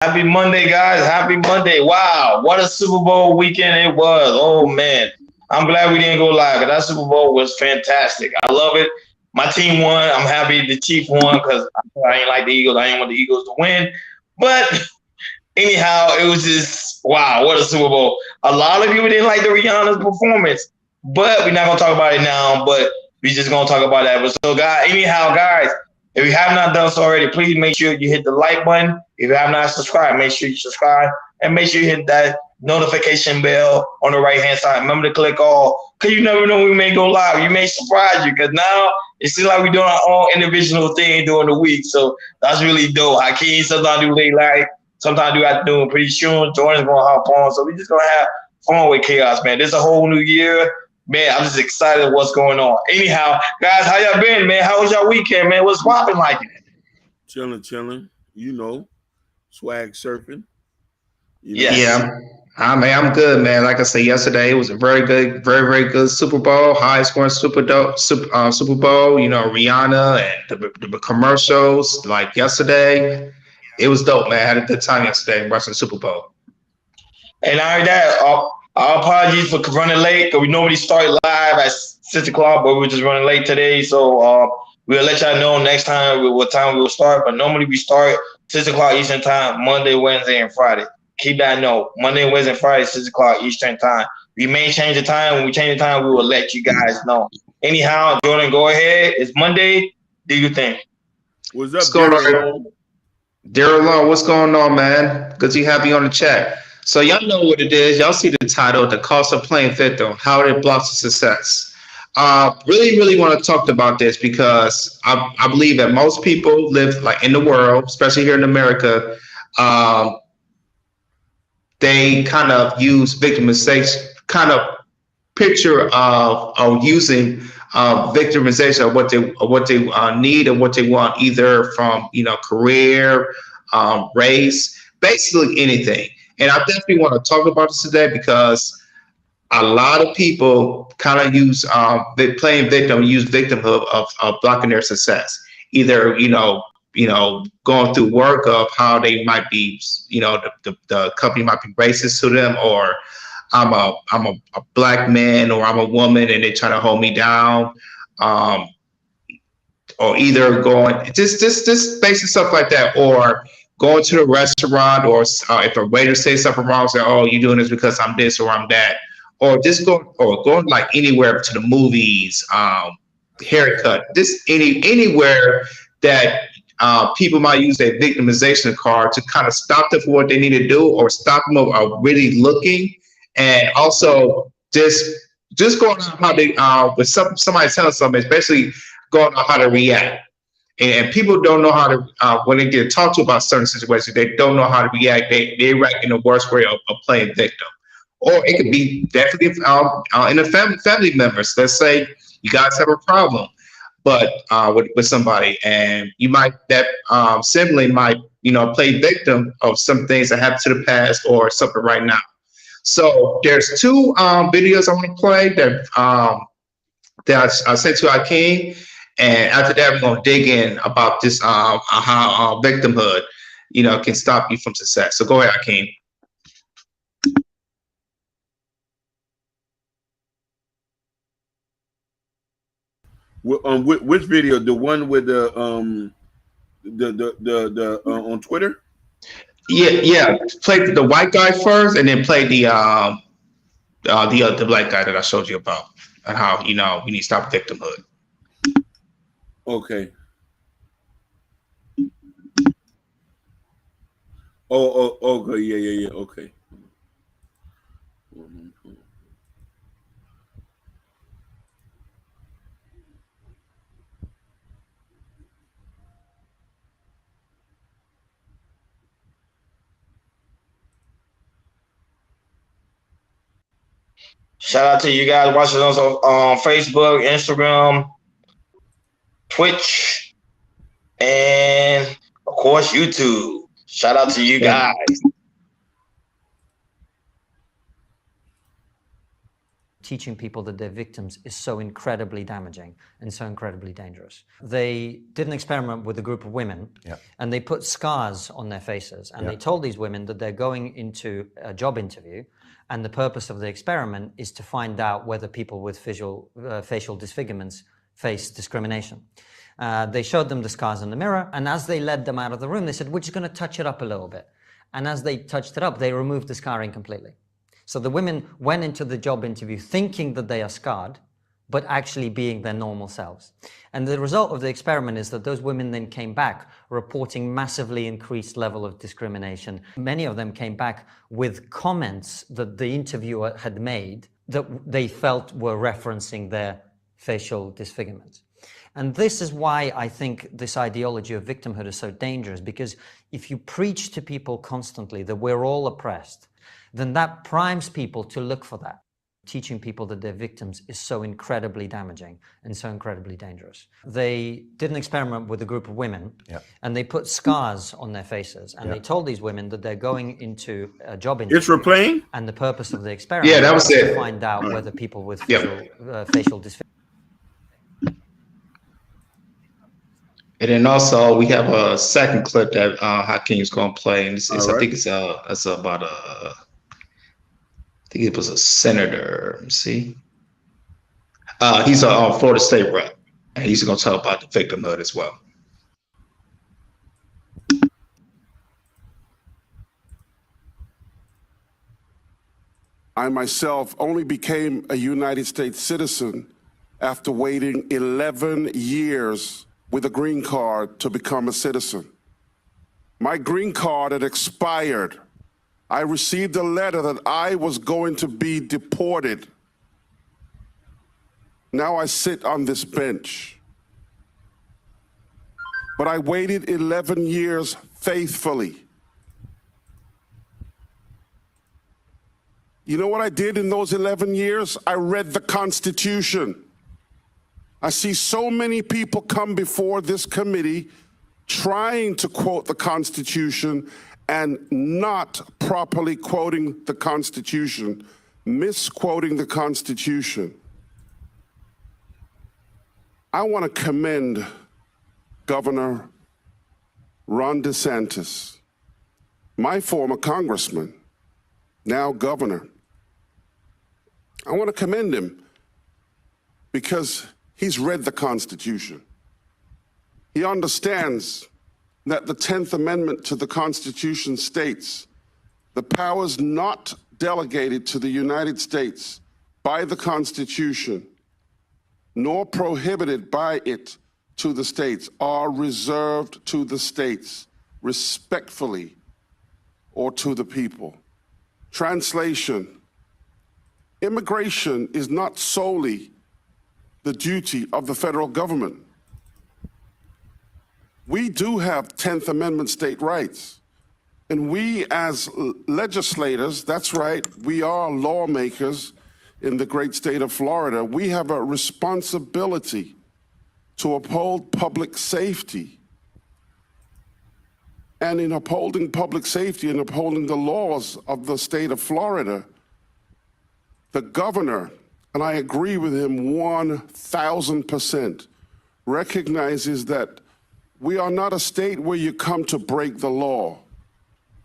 Happy Monday, guys. Happy Monday. Wow, what a Super Bowl weekend it was. Oh, man. I'm glad we didn't go live. That Super Bowl was fantastic. I love it. My team won. I'm happy the Chiefs won because I ain't like the Eagles. I ain't want the Eagles to win. But anyhow, it was just, wow, what a Super Bowl. A lot of people didn't like the Rihanna's performance, but we're not going to talk about it now, but we're just going to talk about that. But so, guys, if you have not done so already, please make sure you hit the like button. If you have not subscribed, make sure you subscribe and make sure you hit that notification bell on the right hand side. Remember to click all because you never know when we may go live. You may surprise you because now it seems like we're doing our own individual thing during the week. So that's really dope. Hakeem sometimes do late light, sometimes do afternoon. Pretty soon Jordan's gonna hop on. So we just gonna have fun with chaos, man. This is a whole new year. Man, I'm just excited what's going on. Anyhow, guys, how y'all been, man? How was y'all weekend, man? What's popping like? Chilling. You know, swag surfing. You know. Yes. Yeah, I'm good, man. Like I said yesterday, it was a very good, very good Super Bowl, high scoring Super Bowl. You know, Rihanna and the commercials. Like yesterday, it was dope, man. I had a good time yesterday watching the Super Bowl. And I heard that. Our apologies for running late because we normally start live at 6 o'clock, but we were just running late today. So we'll let y'all know next time what time we will start. But normally we start 6 o'clock Eastern time, Monday, Wednesday, and Friday. Keep that note. Monday, Wednesday, and Friday, 6 o'clock Eastern time. We may change the time. When we change the time, we will let you guys know. Anyhow, Jordan, go ahead. It's Monday. Do your thing. What's What's up, going Daryl? on, Daryl Long? What's going on, man? Good to have you on the chat. So y'all know what it is. Y'all see the title, "The Cost of Playing Victim: How It Blocks Success." Really want to talk about this because I believe that most people live like in the world, especially here in America. Um, they kind of use victimization, kind of picture of using victimization of what they need and what they want, either from career, race, basically anything. And I definitely want to talk about this today because a lot of people kind of use playing victim, use victimhood of blocking their success. Either going through work of how they might be, the company might be racist to them, or I'm a black man, or I'm a woman and they try to hold me down. Um, or either going just basic stuff like that, or going to the restaurant, or if a waiter says something wrong, say, "Oh, you doing this because I'm this or I'm that," or just going like anywhere to the movies, haircut, just anywhere that people might use their victimization card to kind of stop them for what they need to do, or stop them of really looking, and also just going on how they with somebody telling something, especially going on how to react. And people don't know how to when they get talked to about certain situations, they don't know how to react. They react in the worst way of playing victim, or it could be definitely in the family members. Let's say you guys have a problem, but with somebody, and you might that sibling might play victim of some things that happened to the past or something right now. So there's two videos I want to play that I sent to Akeem, and after that we're gonna dig in about this how victimhood can stop you from success. So go ahead, Akeem. Which video? The one with the on Twitter? Yeah. Play the white guy first, and then play the black guy that I showed you about, and how we need to stop victimhood. Okay. Okay. Yeah. Okay. Shout out to you guys watching us on Facebook, Instagram, Twitch, and of course YouTube. Shout out to you guys. teaching people that they're victims is so incredibly damaging and so incredibly dangerous. They did an experiment with a group of women, and they put scars on their faces, and they told these women that they're going into a job interview, and the purpose of the experiment is to find out whether people with facial disfigurements face discrimination. They showed them the scars in the mirror, and as they led them out of the room, they said, we're just going to touch it up a little bit. And as they touched it up, they removed the scarring completely. So the women went into the job interview thinking that they are scarred, but actually being their normal selves. And the result of the experiment is that those women then came back reporting massively increased level of discrimination. Many of them came back with comments that the interviewer had made that they felt were referencing their facial disfigurements. And this is why I think this ideology of victimhood is so dangerous, because if you preach to people constantly that we're all oppressed, then that primes people to look for that. Teaching people that they're victims is so incredibly damaging and so incredibly dangerous. They did an experiment with a group of women, and they put scars on their faces, and they told these women that they're going into a job interview. It's replaying? And the purpose of the experiment that was to it. find out whether people with facial disfigurement. And then also we have a second clip that Hakeem's going to play, and I think it's about I think it was a senator. Let me see. He's a Florida State rep, and he's going to talk about the victimhood as well. I myself only became a United States citizen after waiting 11 years with a green card to become a citizen. My green card had expired. I received a letter that I was going to be deported. Now I sit on this bench. But I waited 11 years faithfully. You know what I did in those 11 years? I read the Constitution. I see so many people come before this committee trying to quote the Constitution and not properly quoting the Constitution, misquoting the Constitution. I want to commend Governor Ron DeSantis, my former congressman, now governor. I want to commend him because he's read the Constitution. He understands that the 10th Amendment to the Constitution states the powers not delegated to the United States by the Constitution, nor prohibited by it to the states, are reserved to the states, respectfully, or to the people. Translation: immigration is not solely the duty of the federal government. We do have 10th Amendment state rights. And we as legislators, that's right, we are lawmakers in the great state of Florida, we have a responsibility to uphold public safety. And in upholding public safety and upholding the laws of the state of Florida, the governor, and I agree with him 1,000%, recognizes that we are not a state where you come to break the law.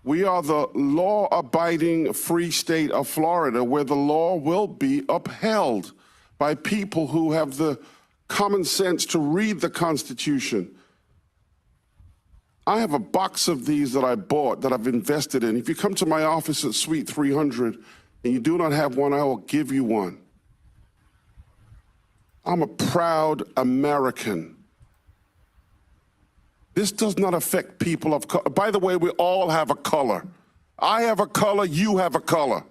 We are the law-abiding free state of Florida, where the law will be upheld by people who have the common sense to read the Constitution. I have a box of these that I bought, that I've invested in. If you come to my office at Suite 300 and you do not have one, I will give you one. I'm a proud American. This does not affect people of color. By the way, we all have a color. I have a color, you have a color.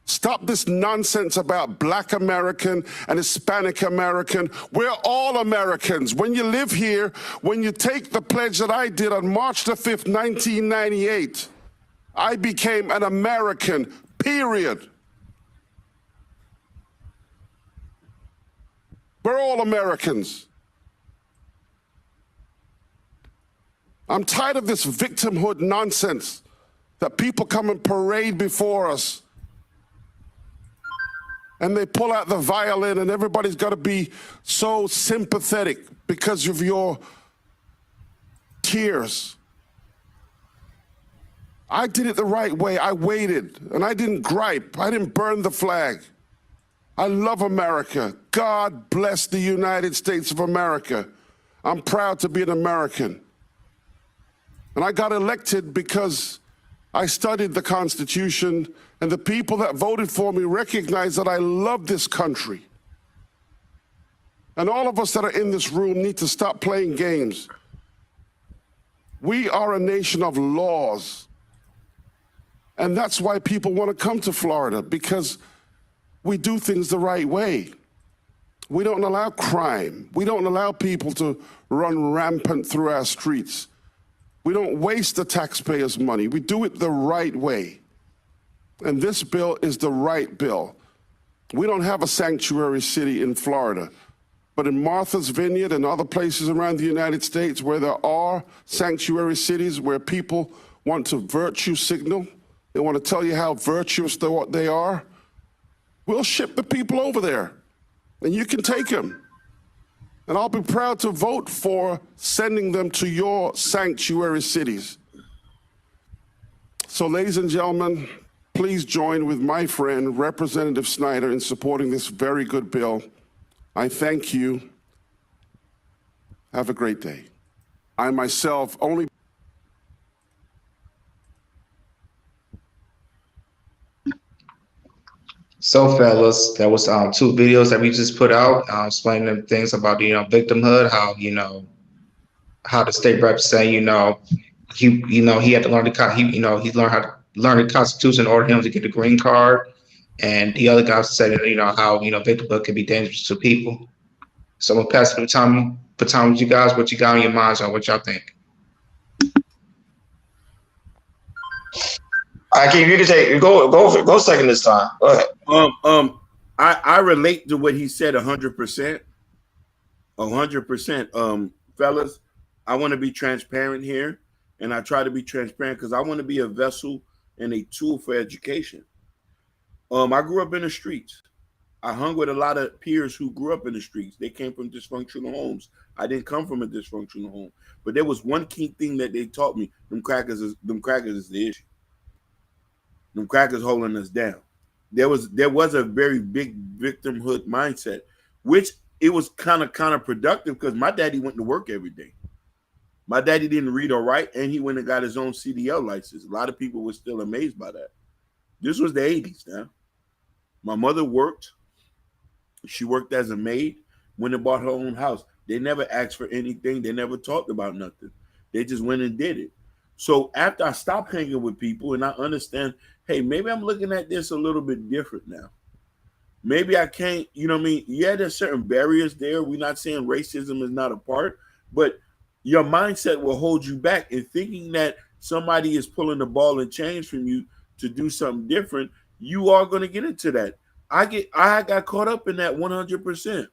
Stop this nonsense about Black American and Hispanic American. We're all Americans. When you live here, when you take the pledge that I did on March the 5th, 1998, I became an American, period. We're all Americans. I'm tired of this victimhood nonsense that people come and parade before us. and they pull out the violin, and everybody's got to be so sympathetic because of your tears. I did it the right way. I waited, and I didn't gripe. I didn't burn the flag. I love America. God bless the United States of America. I'm proud to be an American. And I got elected because I studied the Constitution, and the people that voted for me recognize that I love this country. And all of us that are in this room need to stop playing games. We are a nation of laws. And that's why people want to come to Florida, because we do things the right way. We don't allow crime. We don't allow people to run rampant through our streets. We don't waste the taxpayers' money. We do it the right way. And this bill is the right bill. We don't have a sanctuary city in Florida, but in Martha's Vineyard and other places around the United States where there are sanctuary cities where people want to virtue signal, they want to tell you how virtuous they are, we'll ship the people over there, and you can take them. And I'll be proud to vote for sending them to your sanctuary cities. So, ladies and gentlemen, please join with my friend, Representative Snyder, in supporting this very good bill. I thank you. Have a great day. I myself only... So, fellas, that was 2 videos that we just put out, explaining things about victimhood, how the state rep say he had to learn he learned how to learn the Constitution in order for him to get the green card, and the other guys said how victimhood can be dangerous to people. So I'm gonna pass the time with you guys. What you got on your minds on what y'all think? I can. You can take go second this time. Go ahead. I relate to what he said 100%. 100%. Fellas, I want to be transparent here, and I try to be transparent because I want to be a vessel and a tool for education. I grew up in the streets. I hung with a lot of peers who grew up in the streets. They came from dysfunctional homes. I didn't come from a dysfunctional home, but there was one key thing that they taught me: them crackers is the issue. Them crackers holding us down. There was a very big victimhood mindset, which it was kind of counterproductive because my daddy went to work every day. My daddy didn't read or write, and he went and got his own CDL license. A lot of people were still amazed by that. This was the 80s now. My mother worked. She worked as a maid, went and bought her own house. They never asked for anything. They never talked about nothing. They just went and did it. So after I stopped hanging with people and I understand, hey, maybe I'm looking at this a little bit different now. Maybe I can't, yeah, there's certain barriers there. We're not saying racism is not a part, but your mindset will hold you back in thinking that somebody is pulling the ball and chain from you to do something different. You are going to get into that. I got caught up in that 100%.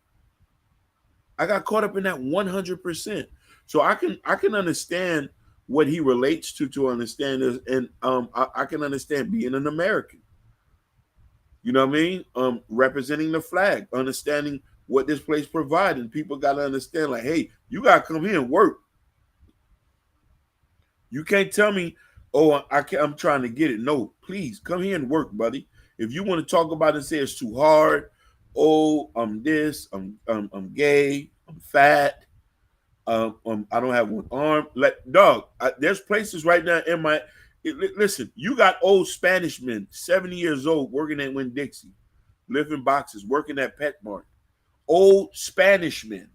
I got caught up in that 100%. So I can understand what he relates to understand this, and I can understand being an American. You know what I mean? Representing the flag, understanding what this place provides, and people got to understand, like, hey, you got to come here and work. You can't tell me, oh, I'm trying to get it. No, please come here and work, buddy. If you want to talk about it and say it's too hard, oh, I'm this, I'm gay, I'm fat. I don't have one arm. There's places right now in my. Listen, you got old Spanish men, 70 years old, working at Winn-Dixie, lifting boxes, working at PetMart. Old Spanish men.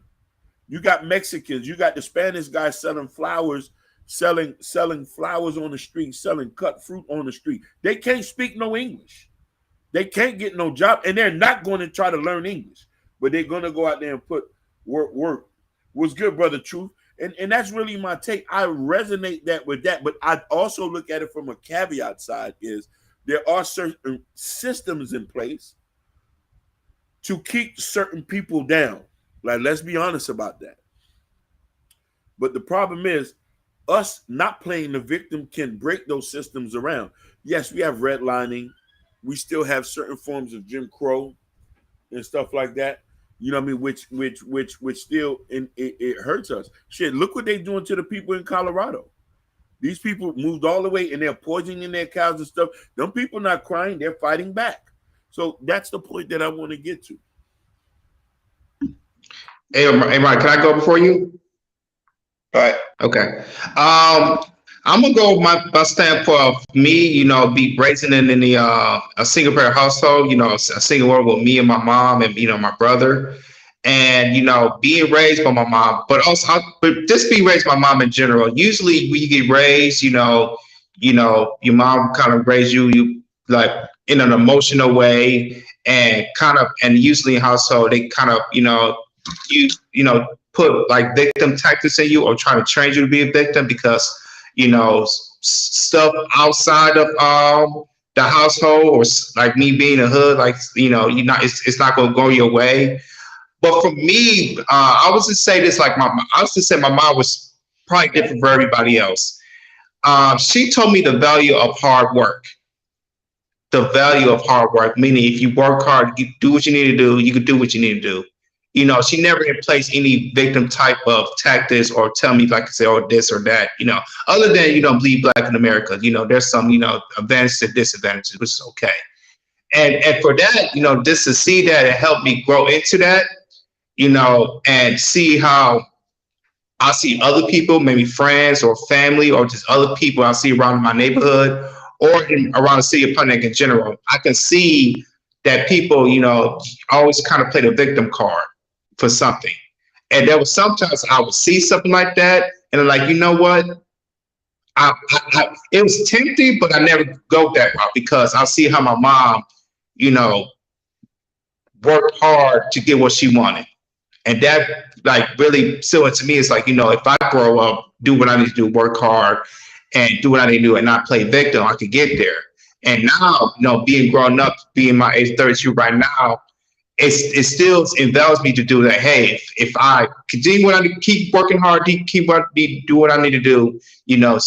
You got Mexicans. You got the Spanish guys selling flowers, selling flowers on the street, selling cut fruit on the street. They can't speak no English. They can't get no job, and they're not going to try to learn English, but they're going to go out there and put work. What's good, Brother Truth? And that's really my take. I resonate with that, but I also look at it from a caveat side is there are certain systems in place to keep certain people down. Like, let's be honest about that. But the problem is us not playing the victim can break those systems around. Yes, we have redlining. We still have certain forms of Jim Crow. and stuff like that. You know what I mean? Which still it hurts us. Shit, look what they're doing to the people in Colorado. These people moved all the way and they're poisoning their cows and stuff. Them people not crying, they're fighting back. So that's the point that I want to get to. Hey, Ryan, can I go before you? All right. Okay. I'm gonna go with my standpoint of me, you know, be raising in the a single parent household, you know, a single world with me and my mom and, you know, my brother, and, you know, being raised by my mom, but also but just be raised by my mom in general. Usually when you get raised, you know, your mom kind of raised you like in an emotional way, and usually in household they kind of, you know, put like victim tactics in you or trying to train you to be a victim because, you know, stuff outside of the household, or like me being a hood, like, you know, it's not gonna go your way. But for me, I was to say this, like my mom was probably different for everybody else. She told me the value of hard work. The value of hard work, meaning if you work hard, you do what you need to do, you can do what you need to do. You know, she never in place any victim type of tactics or tell me, like I say, oh, this or that, you know, other than, you know, bleed black in America. You know, there's some, you know, advantages and disadvantages, which is okay. And for that, you know, just to see that, it helped me grow into that, you know, and see how I see other people, maybe friends or family or just other people I see around my neighborhood or around the city of Pontiac in general. I can see that people, you know, always kind of play the victim card for something. And there was sometimes I would see something like that and I'm like, you know what? It was tempting, but I never go that route because I see how my mom, you know, worked hard to get what she wanted. And that like really still to me is like, you know, if I grow up, do what I need to do, work hard and do what I need to do and not play victim, I could get there. And now, you know, being grown up, being my age 32 right now, it still envelops me to do that. Hey, if I continue what I need, keep working hard, do what I need to do, you know,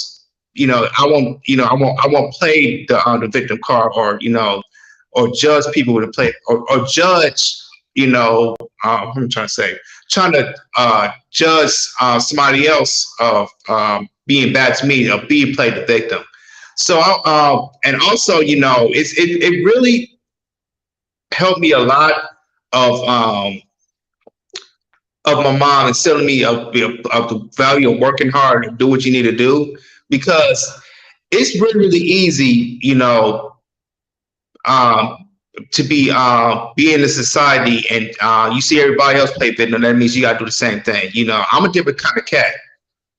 I won't play the victim card or, you know, or judge people with a play or judge, you know, what I'm trying to judge somebody else of being bad to me or being played the victim. So, and also, you know, it really helped me a lot of my mom instilling me of the value of working hard and do what you need to do, because it's really, really easy, you know, to be in a society and you see everybody else play victim. That means you got to do the same thing. You know, I'm a different kind of cat.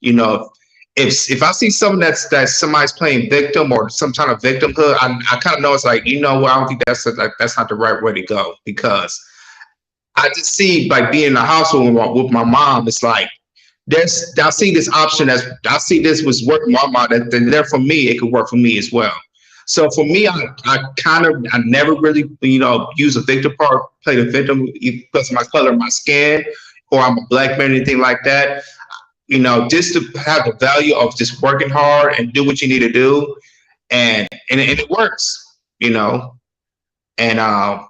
You know, if I see something that somebody's playing victim or some kind of victimhood, I kind of know it's like, you know what, I don't think that's not the right way to go, because I just see like being in the household with my mom, it's like I see this option I see this was working for my mom, that there for me, it could work for me as well. So for me, I never really, you know, use a victim part, play the victim because of my color of my skin, or I'm a black man, anything like that. You know, just to have the value of just working hard and do what you need to do, and it works, you know. And I'm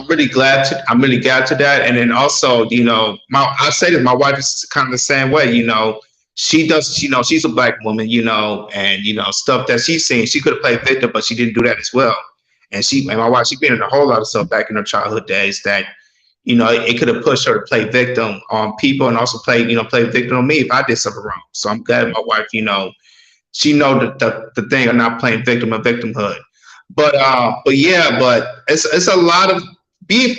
really glad to that. And then also, you know, I say this, my wife is kind of the same way, you know. She does, you know, she's a black woman, you know, and, you know, stuff that she's seen, she could have played victim, but she didn't do that as well. And my wife, she's been in a whole lot of stuff back in her childhood days that, you know, it could have pushed her to play victim on people and also play victim on me if I did something wrong. So I'm glad my wife, you know, she know the thing of not playing victim or victimhood. But it's a lot of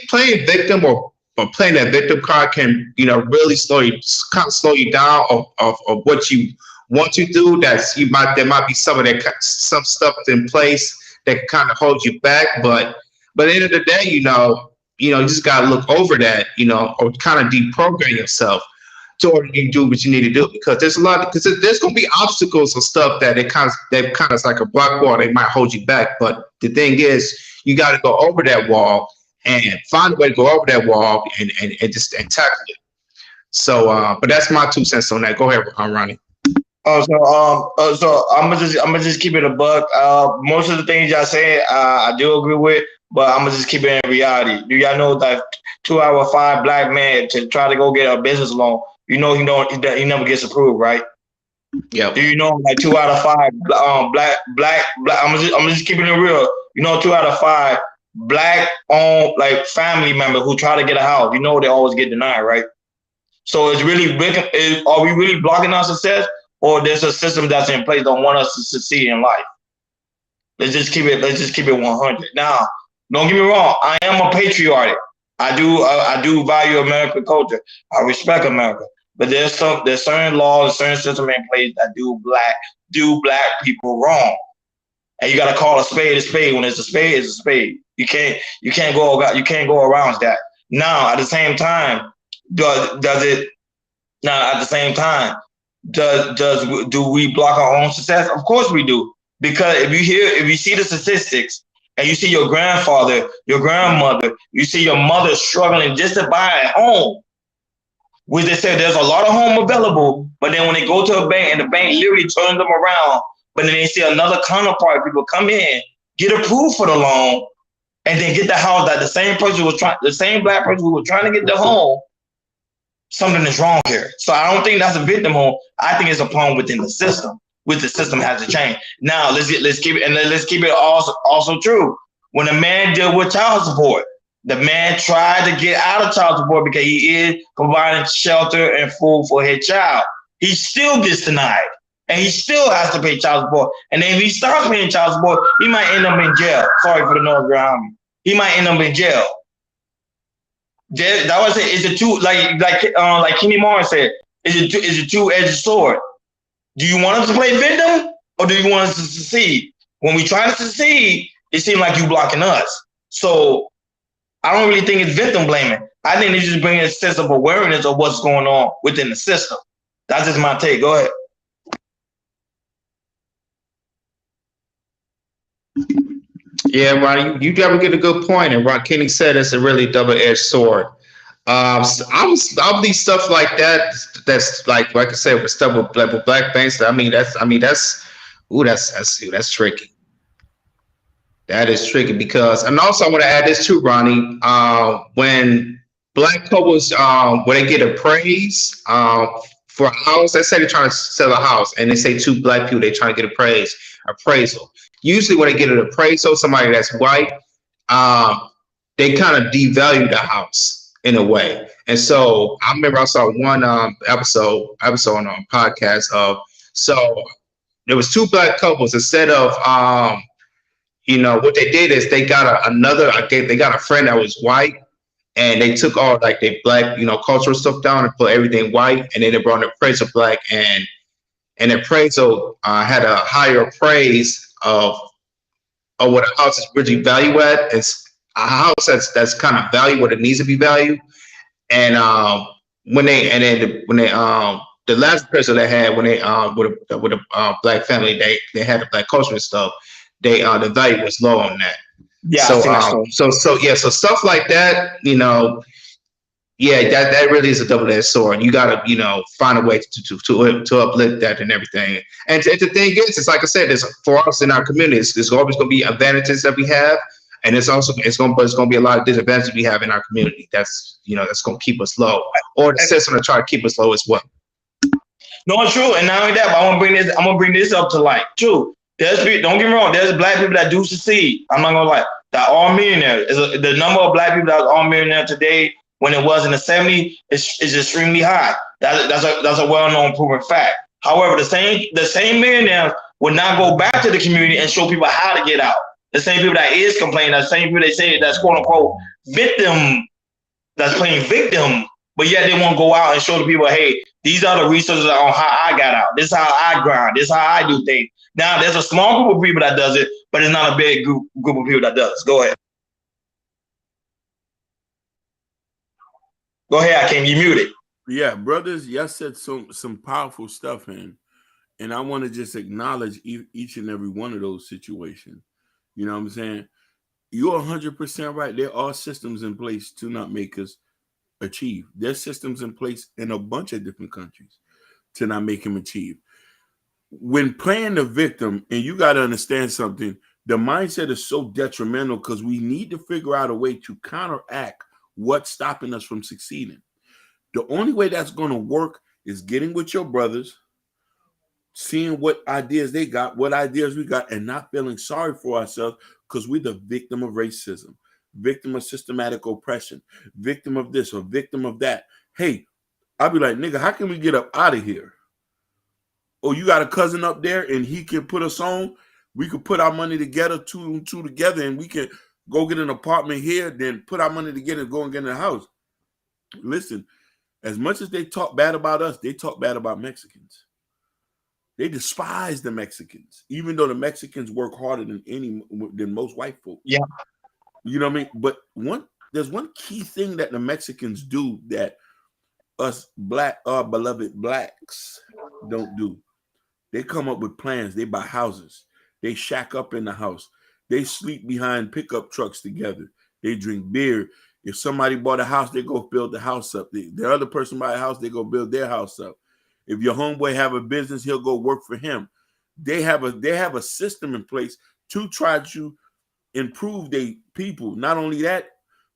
playing victim or playing that victim card can, you know, really slow you down of what you want to do. There might be some stuff in place that can kind of hold you back. But at the end of the day, you just gotta look over that, you know, or kind of deprogram yourself to order you do what you need to do, because there's gonna be obstacles or stuff that kind of like a block wall. They might hold you back, but the thing is, you got to go over that wall and find a way to go over that wall and tackle it. So, but that's my 2 cents on that. Go ahead, Ronnie. So I'm gonna just keep it a buck. Most of the things y'all say, I do agree with. but I'm gonna just keep it in reality. Do y'all know that 2 out of 5 black men to try to go get a business loan, he never gets approved, right? Yeah. Do you know like 2 out of 5 black I'm just keeping it real. 2 out of 5 black owned like family members who try to get a house, they always get denied, right? So are we really blocking our success, or there's a system that's in place don't want us to succeed in life? Let's just keep it 100. Now, don't get me wrong, I am a patriotic. I do value American culture. I respect America. But there's certain laws, certain systems in place that do black people wrong. And you gotta call a spade when it's a spade, it's a spade. You can't go around that. Now at the same time, do we block our own success? Of course we do. Because if you see the statistics and you see your grandfather, your grandmother, you see your mother struggling just to buy a home, which they said there's a lot of home available, but then when they go to a bank and the bank literally turns them around, but then they see another counterpart, people come in, get approved for the loan, and then get the house that the same black person who was trying to get the home, something is wrong here. So I don't think that's a victim home. I think it's a problem within the system, which the system has to change. Now let's keep it also true. When a man deals with child support, the man tried to get out of child support because he is providing shelter and food for his child. He still gets denied, and he still has to pay child support. And then if he starts paying child support, he might end up in jail. Sorry for the North Army. He might end up in jail. That was it. It's a two, like Kenny Moore said, it's a two-edged sword. Do you want us to play victim, or do you want us to succeed? When we try to succeed, it seems like you blocking us. So I don't really think it's victim blaming. I think it's just bringing a sense of awareness of what's going on within the system. That's just my take. Go ahead. Yeah, Ronnie, you never get a good point. And Ron Kenny said it's a really double-edged sword. I'll be stuff like that. That's like I said, with stuff with black banks. That's tricky. That is tricky because, and also I want to add this too, Ronnie. When black couples, when they get appraised for a house, let's say they're trying to sell a house, and they say 2 black people they're trying to get appraisal. Usually, when they get an appraisal, somebody that's white, they kind of devalue the house in a way. And so I remember I saw one episode on a podcast of, so there was 2 black couples. Instead of what they did is they got a friend that was white, and they took all like their black, cultural stuff down and put everything white, and then they brought an appraisal black, and the appraisal had a higher appraise of what a house is really valued at. It's a house that's kind of valued what it needs to be valued. And the last appraisal they had when they with a black family, they had the black culture and stuff. The value was low on that. Yeah. So stuff like that, that really is a double-edged sword. You gotta, find a way to uplift that and everything. And the thing is, it's like I said, for us in our communities, there's always gonna be advantages that we have, and it's gonna be a lot of disadvantages we have in our community. That's gonna keep us low, or the system to try to keep us low as well. No, it's true, and not only that, but I'm gonna bring this up to light. True. Don't get me wrong. There's black people that do succeed. I'm not gonna lie. That are millionaires. The number of black people that are millionaires today, when it was in the 70s, is extremely high. That's a well-known proven fact. However, the same millionaires would not go back to the community and show people how to get out. The same people that is complaining, the same people they say that's quote unquote victim, that's playing victim, but yet they won't go out and show the people, hey, these are the resources on how I got out. This is how I grind. This is how I do things. Now, there's a small group of people that does it, but it's not a big group of people that does. Go ahead. Go ahead, Hakeem. You muted. Yeah, brothers, y'all said some powerful stuff, and I want to just acknowledge each and every one of those situations. You know what I'm saying? You're 100% right. There are systems in place to not make us achieve. There's systems in place in a bunch of different countries to not make him achieve. When playing the victim, and you got to understand something, The mindset is so detrimental because we need to figure out a way to counteract what's stopping us from succeeding. The only way that's going to work is getting with your brothers, seeing what ideas they got, what ideas we got, and not feeling sorry for ourselves because we're the victim of racism, victim of systematic oppression, victim of this or victim of that. Hey, I'll be like, nigga, how can we get up out of here? Oh, you got a cousin up there and he can put us on? We could put our money together, two and two together, and we can go get an apartment here, then put our money together and go and get in a house. Listen, as much as they talk bad about us, they talk bad about Mexicans. They despise the Mexicans, even though the Mexicans work harder than most white folks. Yeah. You know what I mean? But there's one key thing that the Mexicans do that us beloved blacks don't do. They come up with plans. They buy houses. They shack up in the house. They sleep behind pickup trucks together. They drink beer. If somebody bought a house, they go build the house up. The other person buy a house, they go build their house up. If your homeboy have a business, he'll go work for him. They have a system in place to try to improve their people. Not only that,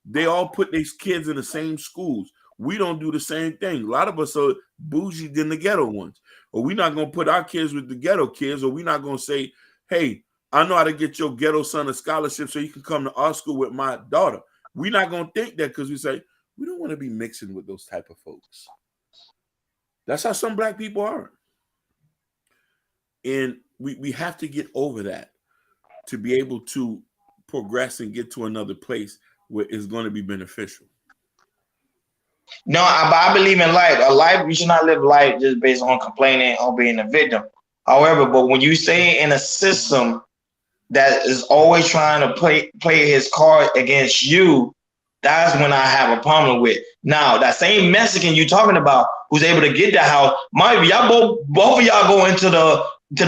they all put these kids in the same schools. We don't do the same thing. A lot of us are bougie than the ghetto ones. Or we're not going to put our kids with the ghetto kids, or we're not going to say, hey, I know how to get your ghetto son a scholarship so you can come to our school with my daughter. We're not going to think that because we say, we don't want to be mixing with those type of folks. That's how some black people are. And we have to get over that to be able to progress and get to another place where it's going to be beneficial. No, I believe in life. A life, you should not live life just based on complaining or being a victim. However, but when you stay in a system that is always trying to play his card against you, that's when I have a problem with. Now, that same Mexican you talking about who's able to get that house, y'all both of y'all go into the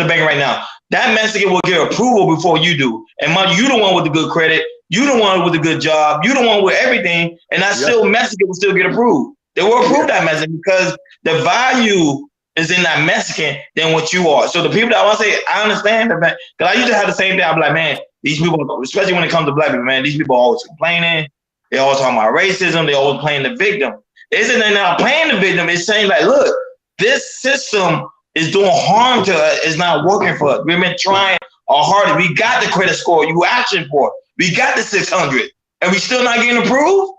bank right now. That Mexican will get approval before you do. And you the one with the good credit, you the one with the good job, you the one with everything, and that still Mexican will still get approved. They will approve that Mexican because the value is in that Mexican than what you are. So the people that I want to say, I understand that, because I used to have the same thing. I'm like, man, these people, especially when it comes to black people, man, these people are always complaining. They always talking about racism. They always playing the victim. Isn't they not playing the victim? It's saying like, look, this system is doing harm to us. It's not working for us. We've been trying our hardest. We got the credit score you asking for. We got the 600, and we still not getting approved.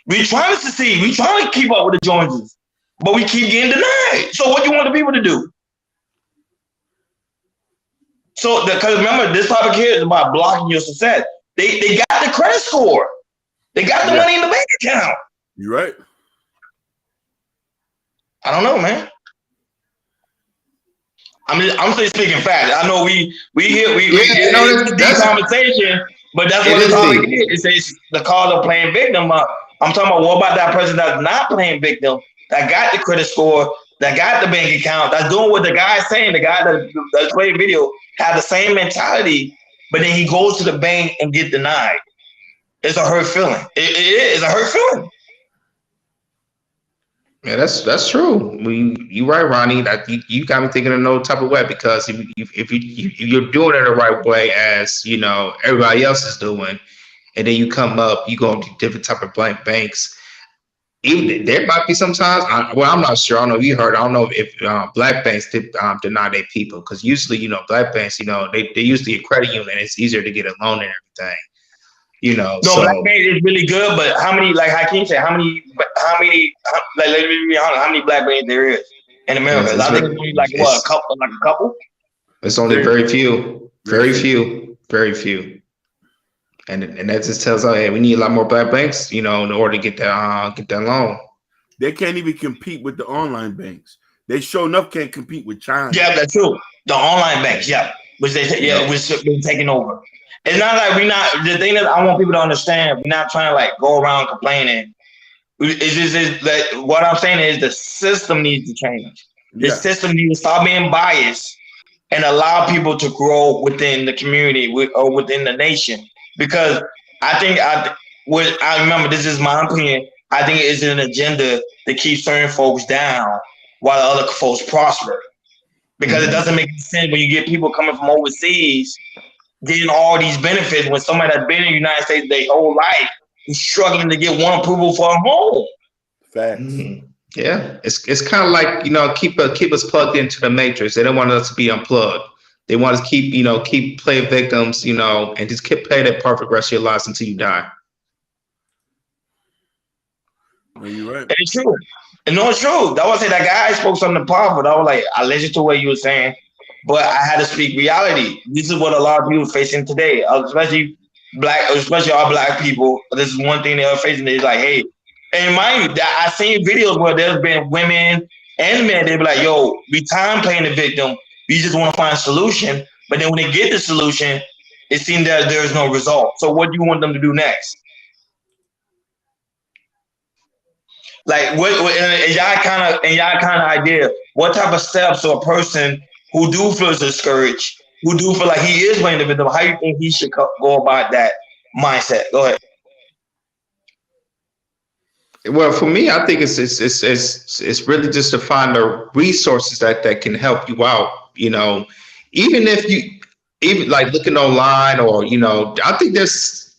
We trying to succeed. We trying to keep up with the Joneses, but we keep getting denied. So what do you want the people to do? So because remember, this topic here is about blocking your success. They got the credit score. They got the money in the bank account. You're right. I don't know, man. I'm just speaking facts. I know we get this conversation, but that's what the topic is. It's the cause of playing victim. I'm talking about what about that person that's not playing victim, that got the credit score, that got the bank account, that's doing what the guy's saying. The guy that's playing video have the same mentality, but then he goes to the bank and get denied. It's a hurt feeling. It is a hurt feeling. Yeah, that's true. You right, Ronnie. That you got me thinking in no type of way, because if you're doing it the right way, as you know everybody else is doing, and then you come up, you go to different type of banks. Even there might be sometimes. I'm not sure. I don't know if you heard. I don't know if black banks deny their people, because usually black banks they use the credit union. It's easier to get a loan and everything. No, black bank is really good, but how many, like Hakeem said, how many, let me be honest, how many black banks there is in America? I think it's only like a couple? It's only very few. And that just tells us, hey, we need a lot more black banks, in order to get that loan. They can't even compete with the online banks. They sure enough can't compete with China. Yeah, that's true. The online banks, which which been taking over. It's not like the thing that I want people to understand, we're not trying to like go around complaining. It's just that what I'm saying is the system needs to change. The system needs to stop being biased and allow people to grow within the community or within the nation. Because I remember, this is my opinion, I think it's an agenda to keep certain folks down while other folks prosper. because it doesn't make sense when you get people coming from overseas getting all these benefits when somebody that's been in the United States their whole life is struggling to get one approval for a home. Facts. Yeah, it's kind of like, you know, keep us plugged into the matrix. They don't want us to be unplugged. They want us to keep playing victims, you know, and just keep playing that perfect rest of your lives until you die. No, you're right. And it's true. And no, it's true. That was it. That guy spoke something powerful. I was like, I listened to what you were saying, but I had to speak reality. This is what a lot of people are facing today, especially all black people. This is one thing they are facing. They're like, hey, and mind you, I've seen videos where there's been women and men. They be like, yo, we time playing the victim. We just want to find a solution. But then when they get the solution, it seems that there is no result. So what do you want them to do next? Like what in y'all kind of idea, what type of steps to a person who do feel discouraged, who do feel like he is playing the victim, how you think he should go about that mindset? Go ahead. Well, for me, I think it's really just to find the resources that can help you out. You know, even like looking online, or, you know, I think there's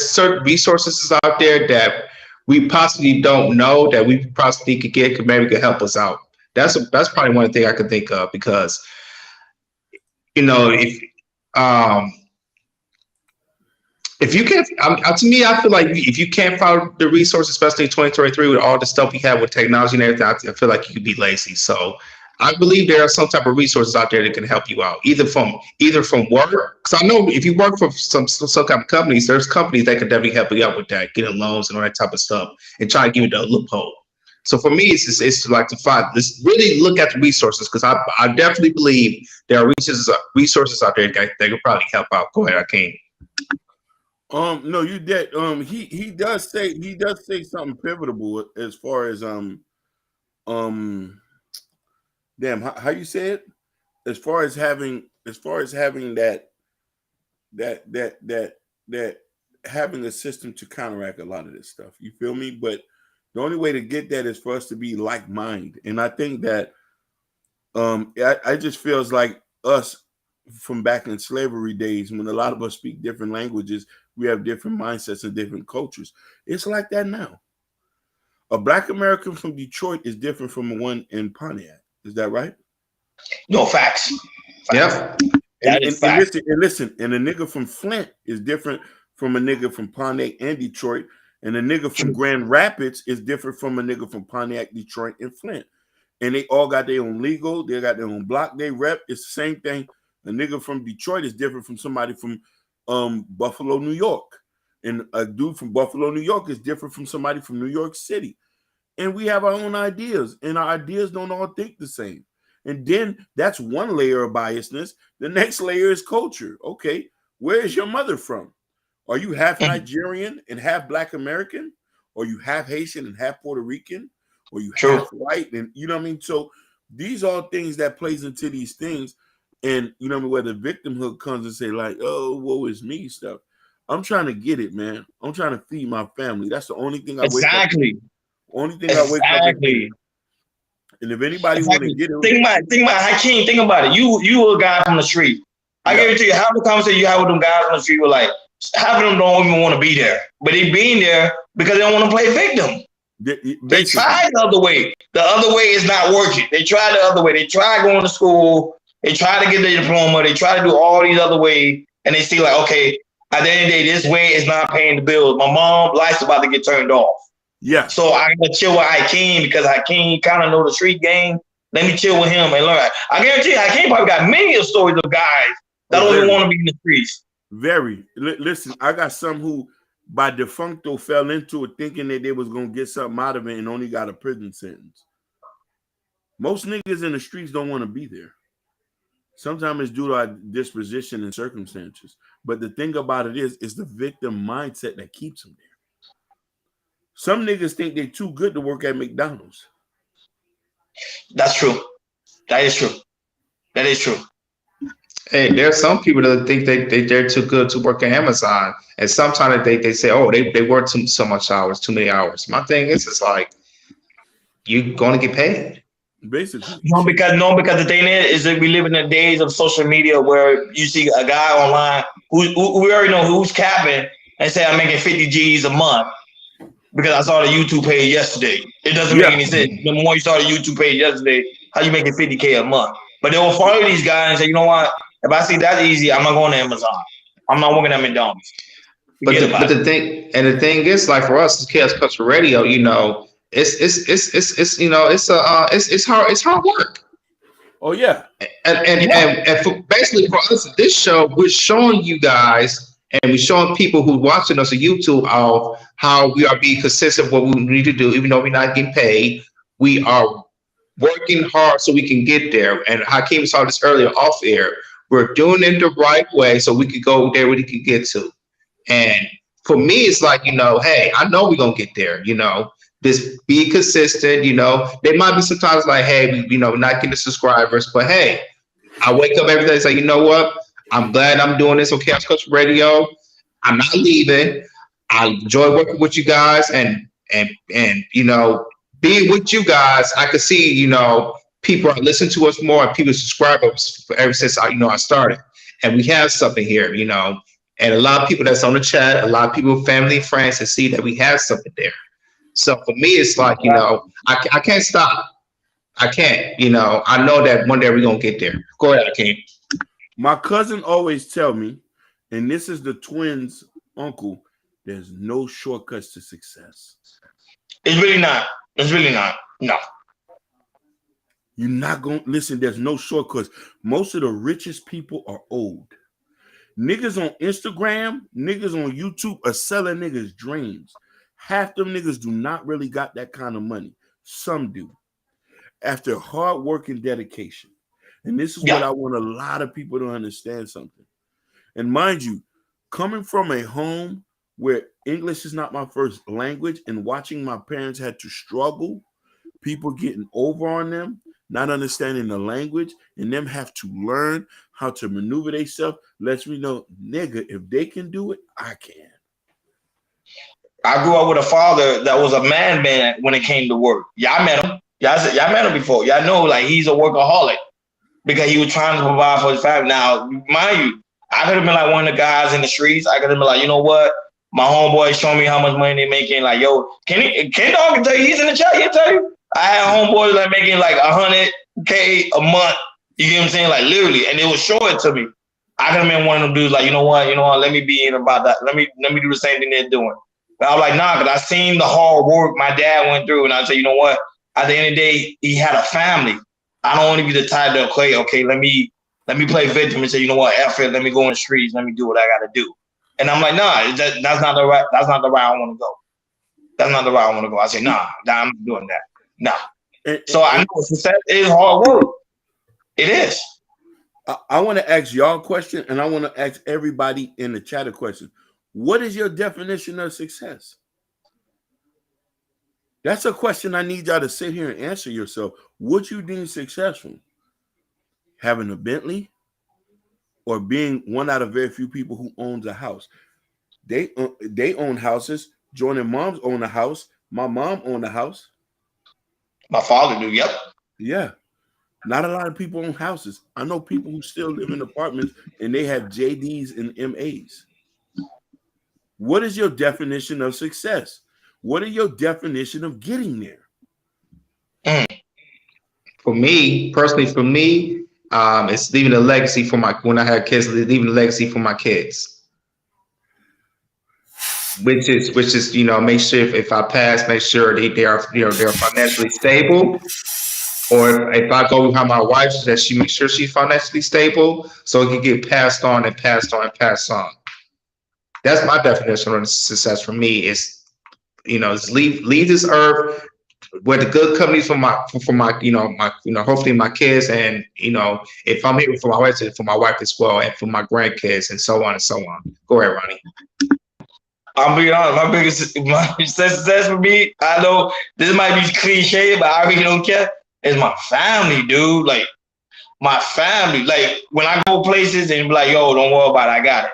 certain resources out there that we possibly don't know that we possibly could get, maybe could help us out. That's probably one thing I could think of, because, you know, if you can't, to me, I feel like if you can't find the resources, especially in 2023 with all the stuff we have with technology and everything, I feel like you could be lazy. So I believe there are some type of resources out there that can help you out, either from work. Because I know if you work for some kind of companies, there's companies that can definitely help you out with that, getting loans and all that type of stuff, and try to give you the loophole. So for me, it's to like to find this, really look at the resources, because I definitely believe there are resources out there that could probably help out. Go ahead, Akeem. No, you did. He does say something pivotal as far as damn, how you say it? As far as having that having a system to counteract a lot of this stuff. You feel me? But the only way to get that is for us to be like-minded. And I think that I just feels like us from back in slavery days, when a lot of us speak different languages, we have different mindsets and different cultures. It's like that now. A Black American from Detroit is different from one in Pontiac. Is that right? No, facts. Yep. And listen, and a nigga from Flint is different from a nigga from Pontiac and Detroit. And a nigga from Grand Rapids is different from a nigga from Pontiac, Detroit, and Flint. And they all got their own legal, they got their own block, they rep. It's the same thing. A nigga from Detroit is different from somebody from Buffalo, New York. And a dude from Buffalo, New York is different from somebody from New York City. And we have our own ideas, and our ideas don't all think the same. And then that's one layer of biasness. The next layer is culture. Okay, where is your mother from? Are you half Nigerian and half Black American? Or you half Haitian and half Puerto Rican? Or you half white? And you know what I mean? So these are things that plays into these things. And you know what I mean, where the victimhood comes and say, like, oh, woe is me stuff. I'm trying to get it, man. I'm trying to feed my family. That's the only thing I wake up. Only thing I wake up and and if anybody want to get it, think about Hakeem. Think about it. You a guy from the street. I guarantee you, half the conversation you have with them guys on the street were like, half of them don't even want to be there, but they being there because they don't want to play victim. They tried the other way. The other way is not working. They tried the other way. They tried going to school. They try to get their diploma. They try to do all these other ways, and they see like, okay, at the end of the day, this way is not paying the bills. My mom life's about to get turned off. Yeah. So I gotta chill with Hakeem because Hakeem kind of know the street game. Let me chill with him and learn. I guarantee you, Hakeem probably got many of stories of guys that don't even want to be in the streets. Very. Listen, I got some who by defuncto fell into it thinking that they was gonna get something out of it and only got a prison sentence. Most niggas in the streets don't want to be there. Sometimes it's due to our disposition and circumstances. But the thing about it is the victim mindset that keeps them there. Some niggas think they're too good to work at McDonald's. That's true. That is true. That is true. Hey, there are some people that think they're too good to work at Amazon. And sometimes they say, oh, they work so much hours, too many hours. My thing is, it's like, you're going to get paid. Basically. Because the thing is that we live in the days of social media where you see a guy online who we already know who's capping and say I'm making 50 G's a month because I saw the YouTube page yesterday. It doesn't make any sense. The more you saw the YouTube page yesterday, how you making 50K a month? But they will follow these guys and say, you know what? If I see that easy, I'm not going to Amazon. I'm not working at McDonald's. But the thing is, like for us, Chaos Culture Radio, you know, it's you know, it's hard work. Oh yeah. And for, basically for us, this show, we're showing you guys and we're showing people who are watching us on YouTube of how we are being consistent what we need to do, even though we're not getting paid. We are working hard so we can get there. And Hakeem saw this earlier off air. We're doing it the right way so we could go there where we can get to. And for me, it's like, you know, hey, I know we're going to get there, you know, just be consistent, you know. There might be sometimes like, hey, we, you know, not getting the subscribers, but hey, I wake up every day and say, you know what? I'm glad I'm doing this on Chaos Culture Radio. I'm not leaving. I enjoy working with you guys and you know, being with you guys, I could see, you know, people are listening to us more and people subscribe us ever since I started. And we have something here, you know, and a lot of people that's on the chat, a lot of people, family and friends, that see that we have something there. So for me, it's like, you know, I can't stop. I can't, you know, I know that one day we're going to get there. Go ahead, Hakeem. My cousin always tell me, and this is the twins' uncle, there's no shortcuts to success. It's really not. It's really not. No. You're not going to listen. There's no shortcuts. Most of the richest people are old. Niggas on Instagram, niggas on YouTube are selling niggas dreams. Half them niggas do not really got that kind of money. Some do. After hard work and dedication. And this is what I want a lot of people to understand something. And mind you, coming from a home where English is not my first language and watching my parents had to struggle, people getting over on them, not understanding the language, and them have to learn how to maneuver themselves, lets me know, nigga, if they can do it, I can. I grew up with a father that was a man when it came to work. Y'all met him. Y'all met him before. Y'all know, like, he's a workaholic because he was trying to provide for his family. Now, mind you, I could have been like one of the guys in the streets. I could have been like, you know what? My homeboy showing me how much money they're making. Like, yo, Ken Dog can tell you, he's in the chat. He'll tell you. I had homeboys like making like $100K a month. You get what I'm saying? Like literally, and it was showing to me. I could have been one of them dudes. Like, you know what? Let me be in about that. Let me do the same thing they're doing. But I was like, nah, because I seen the hard work my dad went through, and I said, you know what? At the end of the day, he had a family. I don't want to be the type to okay, let me play victim and say, you know what? F it. Let me go in the streets. Let me do what I got to do. And I'm like, nah, that's not the right. That's not the route I want to go. That's not the route I want to go. I say, nah, I'm not doing that. Nah. So I know success is hard work. It is. I want to ask y'all a question, and I want to ask everybody in the chat a question. What is your definition of success? That's a question I need y'all to sit here and answer yourself. What you deem successful? Having a Bentley? Or being one out of very few people who owns a house? They own houses. Jordan moms own a house. My mom owned a house. My father do. Yep. Yeah. Not a lot of people own houses. I know people who still live in apartments and they have JDs and MAs. What is your definition of success? What are your definition of getting there? For me, personally, it's leaving a legacy for when I had kids, leaving a legacy for my kids. Which is, you know, make sure if I pass, make sure they are, you know, they're financially stable. Or if I go behind my wife, that she makes sure she's financially stable, so it can get passed on and passed on and passed on. That's my definition of success for me. Is, you know, is leave this earth where the good companies for my hopefully my kids, and you know, if I'm here for my wife as well, and for my grandkids, and so on and so on. Go ahead, Ronnie. I'll be honest. My success for me, I know this might be cliche, but I really don't care. It's my family, dude. Like my family. Like when I go places and be like, yo, don't worry about it, I got it.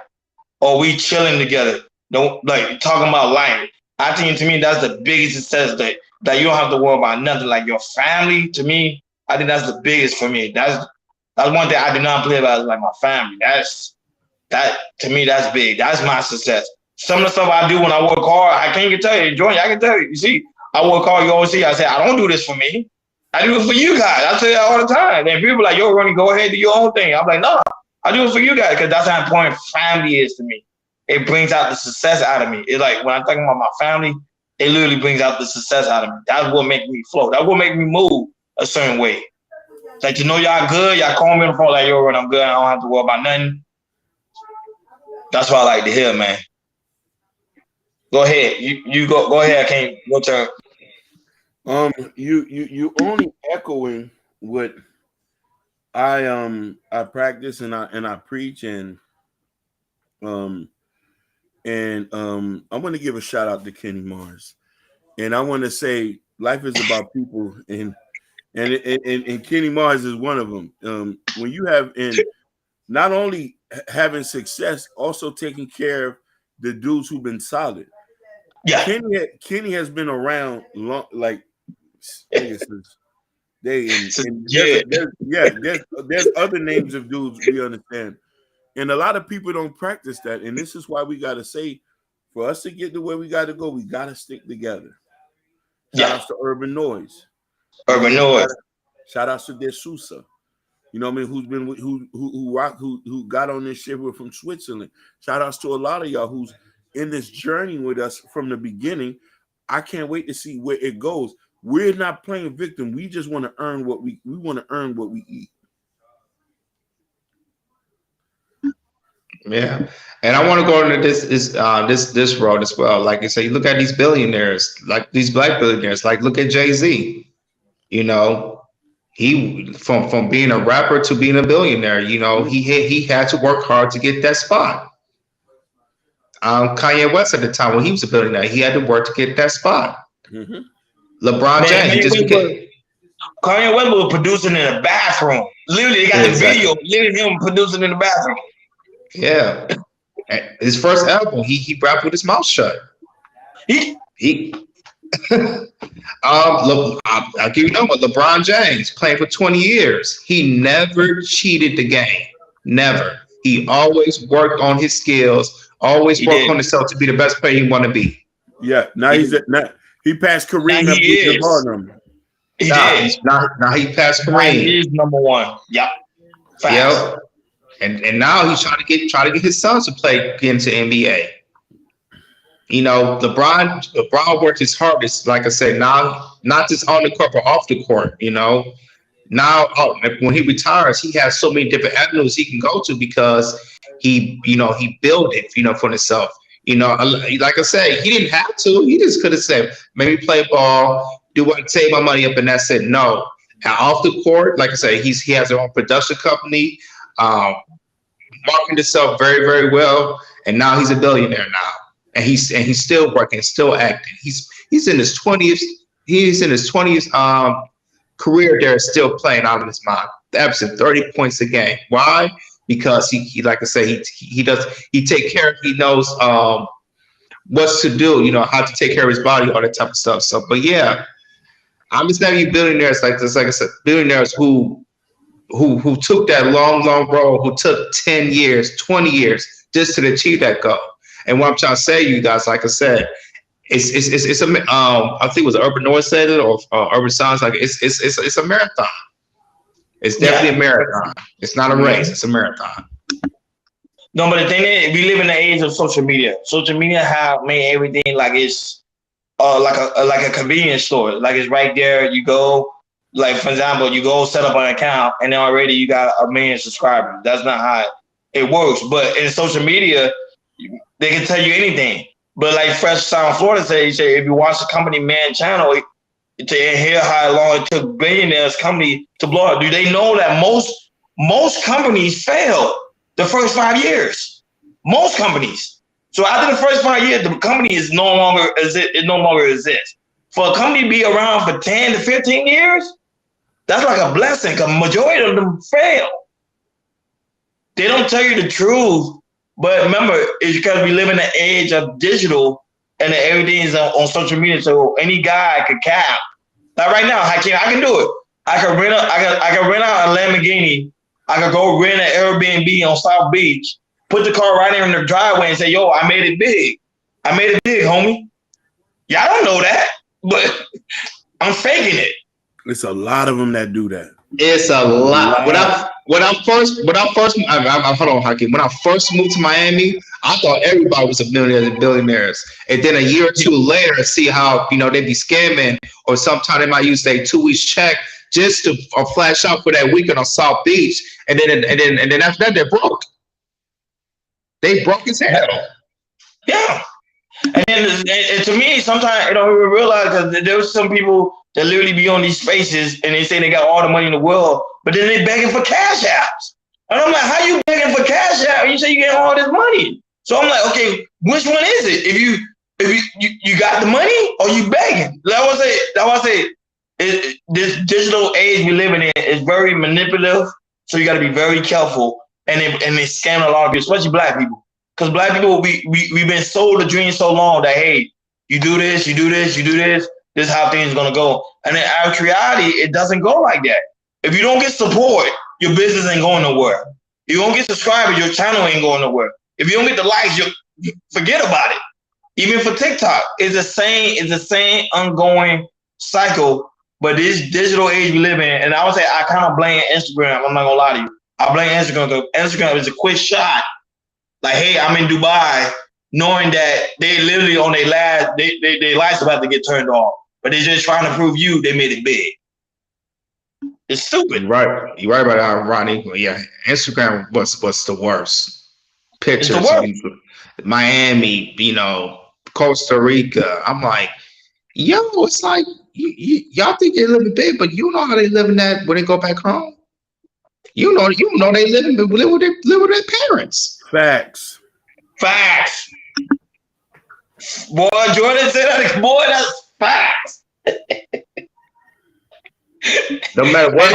Or we chilling together. Don't like talking about life. I think to me that's the biggest success that you don't have to worry about nothing. Like your family, to me, I think that's the biggest for me. That's one thing I do not play about, is like my family. That to me, that's big. That's my success. Some of the stuff I do when I work hard, I can't even tell you, Jordan. I can tell you. You see, I work hard. You always see. I say I don't do this for me. I do it for you guys. I tell you that all the time. And people are like, yo, Ronnie, go ahead, do your own thing. I'm like, no, I do it for you guys, because that's how important family is to me. It brings out the success out of me. It's like when I'm talking about my family, it literally brings out the success out of me. That's what makes me flow. That's what makes me move a certain way. Like, you know, y'all good. Y'all call me on the phone like, yo, Ronnie, I'm good. I don't have to worry about nothing. That's what I like to hear, man. Go ahead. You go ahead. I can't. Your turn. You only echoing what I practice and I preach, and I want to give a shout out to Kenny Mars, and I want to say life is about people, and Kenny Mars is one of them. When you have not only having success, also taking care of the dudes who've been solid. Yeah, Kenny has been around long, like there's other names of dudes we understand, and a lot of people don't practice that. And this is why we got to say, for us to get to where we got to go, we got to stick together. Shout outs to Urban Noise. Shout outs to De Sousa. You know what I mean? Who got on this shit? We're from Switzerland. Shout outs to a lot of y'all who's in this journey with us from the beginning. I can't wait to see where it goes. We're not playing victim. We just want to earn what we want to earn what we eat. Yeah, and I want to go into this road as well. Like you say, you look at these billionaires, like these black billionaires. Like look at Jay-Z. You know, he from being a rapper to being a billionaire. You know, he had to work hard to get that spot. Kanye West at the time when he was a billionaire, he had to work to get that spot. Mm-hmm. LeBron James Kanye West was producing in a bathroom. Literally, they got the video. Literally, him producing in the bathroom. Yeah, his first album, he rapped with his mouth shut. I'll give you a number. LeBron James playing for 20 years. He never cheated the game. Never. He always worked on his skills. Always worked on himself to be the best player he want to be. Yeah. Now he passed Kareem Abdul-Jabbar. Now he passed Kareem. He is number one. Yep. Yep. And now he's trying to get his sons to get into NBA. You know, LeBron worked his hardest, like I said, now not just on the court, but off the court, you know. Now when he retires, he has so many different avenues he can go to because he built it, for himself. You know, like I said, he didn't have to. He just could have said, maybe play ball, save my money up, and that's it. No. Now, off the court, like I said, he has his own production company, marketing himself very, very well, and now he's a billionaire now. And he's still working, still acting. He's in his 20th. He's in his 20th career there, still playing out of his mind. Averaging 30 points a game. Why? Because he like I say, he take care of. He knows what to do. You know, how to take care of his body, all that type of stuff. So, but yeah, I'm just telling you, billionaires like this. Like I said, billionaires who took that long road, who took 10 years, 20 years just to achieve that goal. And what I'm trying to say, you guys, like I said, it's a I think it was Urban Noise said it or Urban Sounds, like it's a marathon. It's definitely a marathon. It's not a race. It's a marathon. No, but the thing is, we live in the age of social media. Social media have made everything like it's like a convenience store. Like it's right there. You go, like for example, you go set up an account and then already you got 1 million subscribers. That's not how it works. But in social media, they can tell you anything. But like Fresh Sound Florida said, if you watch the Company Man channel, to hear how long it took billionaires company to blow up. Do they know that most companies fail the first 5 years? Most companies. So after the first 5 years, the company is no longer exists. For a company to be around for 10 to 15 years, that's like a blessing. Because majority of them fail. They don't tell you the truth. But remember, it's because we live in the age of digital and everything is on social media. So any guy could cap. Like right now, I can do it. I could rent out a Lamborghini. I could go rent an Airbnb on South Beach, put the car right there in the driveway and say, yo, I made it big. I made it big, homie. Y'all don't know that, but I'm faking it. It's a lot of them that do that. It's a lot. When I first hold on, Hakeem. When I first moved to Miami, I thought everybody was a millionaire and billionaires. And then a year or two later, see how they be scamming, or sometimes they might use their 2 weeks check just to flash out for that weekend on South Beach, and then after that they're broke. They broke as hell. Yeah. And to me, sometimes we realize that there's some people that literally be on these spaces and they say they got all the money in the world, but then they begging for cash apps. And I'm like, how you begging for cash app? And you say you get all this money. So I'm like, okay, which one is it? If you got the money or you begging? That's why I say this digital age we living in is very manipulative. So you got to be very careful. And they scam a lot of people, especially black people. Because black people, we've been sold a dream so long that, hey, you do this, you do this, you do this. This is how things are going to go. And in reality, it doesn't go like that. If you don't get support, your business ain't going nowhere. If you don't get subscribers, your channel ain't going nowhere. If you don't get the likes, you forget about it. Even for TikTok, it's the same ongoing cycle. But this digital age we live in, and I would say I kind of blame Instagram. I'm not going to lie to you. I blame Instagram because Instagram is a quick shot. Like, hey, I'm in Dubai, knowing that they literally on their lights about to get turned off. But they're just trying to prove you they made it big. It's stupid. You're right about that, Ronnie. Yeah, Instagram was the worst. Pictures of Miami, Costa Rica. I'm like, yo, it's like y'all think they're living big, but you know how they living that when they go back home. You know they live with their parents. Facts. Boy, Jordan said that. Boy, that's facts. No matter what,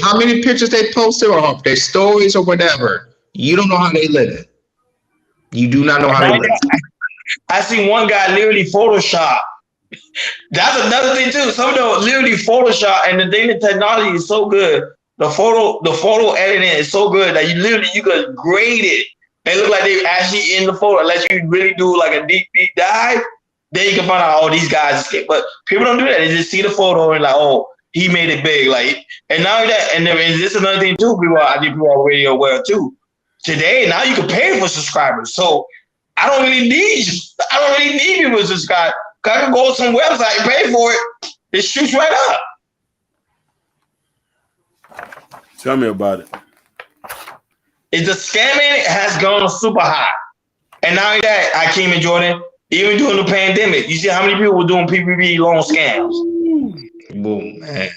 how many pictures they posted or their stories or whatever, you don't know how they live it. You do not know how they live it. I seen one guy literally Photoshop. That's another thing too. Some of them literally Photoshop, and the data technology is so good. The photo editing is so good that you could grade it. They look like they actually in the photo. Unless you really do like a deep dive, then you can find out, these guys escape. But people don't do that. They just see the photo and like, oh, he made it big. Like, and now that, and there is this another thing too. I think people are already aware too. Today, now you can pay for subscribers. So I don't really need people to subscribe. I can go to some website and pay for it. It shoots right up. Tell me about it. The scamming has gone super high. And now that, Hakeem and Jordan, even during the pandemic, you see how many people were doing PPP loan scams? Boom, man.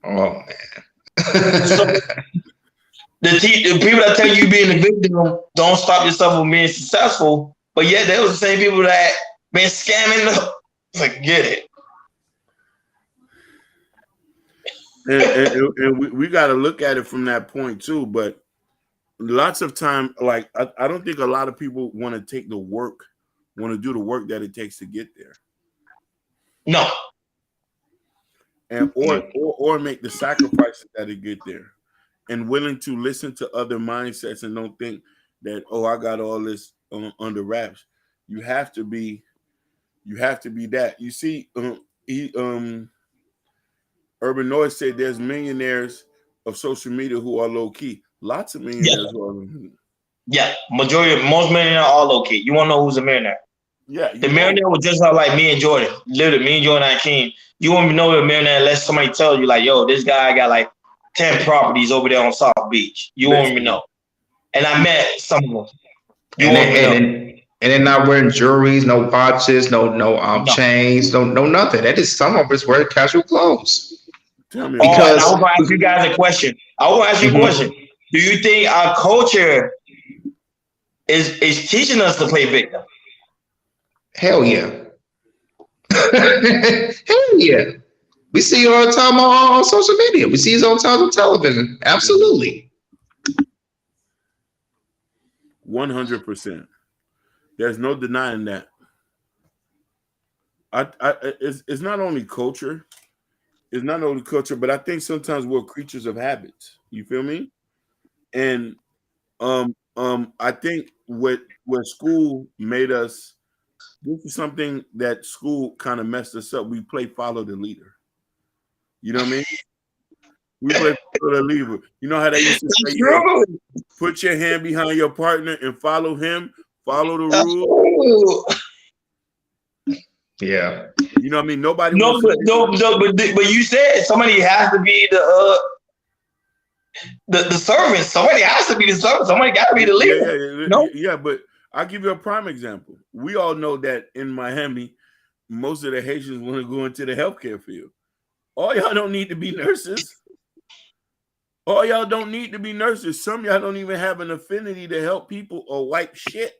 Oh, man. So, the people that tell you being a victim, don't stop yourself from being successful. But yet, they was the same people that been scamming. Forget it. And we got to look at it from that point too. But lots of time, like I don't think a lot of people want to take the work, want to do the work that it takes to get there. No. And or make the sacrifices that to get there, and willing to listen to other mindsets and don't think that, oh, I got all this under wraps. You have to be that. You see, Urban Noise said there's millionaires of social media who are low key. Lots of millionaires who are low key. Yeah, most millionaires are low key. You want to know who's a millionaire? Yeah, the millionaire was just like me and Jordan. Literally, me and Jordan and King. You won't even know a millionaire unless somebody tells you, like, yo, this guy got like 10 properties over there on South Beach. You won't even know. And I met some of them. And they're not wearing jewelries, no watches, no chains, no nothing. That is, some of us wear casual clothes. Tell me. Because I was going to ask you guys a question. I want to ask you a question. Do you think our culture is teaching us to play victim? Hell yeah. Hell yeah. We see it all the time on social media. We see it all the time on television. Absolutely. 100%. There's no denying that. It's not only culture. It's not only culture, but I think sometimes we're creatures of habits. You feel me? And I think what school made us, this is something that school kind of messed us up. We play follow the leader. You know what I mean? We play follow the leader. You know how they used to say, yo, put your hand behind your partner and follow him, follow the rules. Yeah. You know what I mean? Nobody. But you said somebody has to be the servant. Somebody has to be the servant. Somebody got to be the leader. Yeah, but I'll give you a prime example. We all know that in Miami, most of the Haitians want to go into the healthcare field. All y'all don't need to be nurses. All y'all don't need to be nurses. Some of y'all don't even have an affinity to help people or wipe shit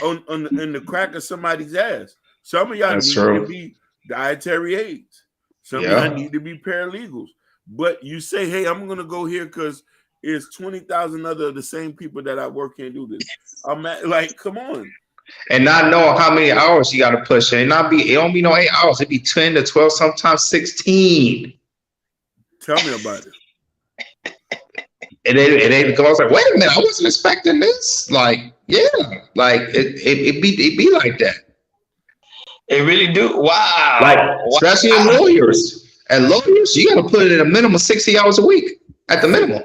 in the crack of somebody's ass. Some of y'all need to be dietary aides. Some of y'all need to be paralegals. But you say, hey, I'm going to go here because it's 20,000 other of the same people that I work can't do this. I'm like, come on. And not knowing how many hours you got to push in. It don't be no 8 hours. It be 10 to 12, sometimes 16. Tell me about it. And it goes like, wait a minute, I wasn't expecting this. Like, yeah, like it be like that. It really do. Wow. Like, especially in lawyers. And lawyers, you got to put it in a minimum of 60 hours a week at the minimum.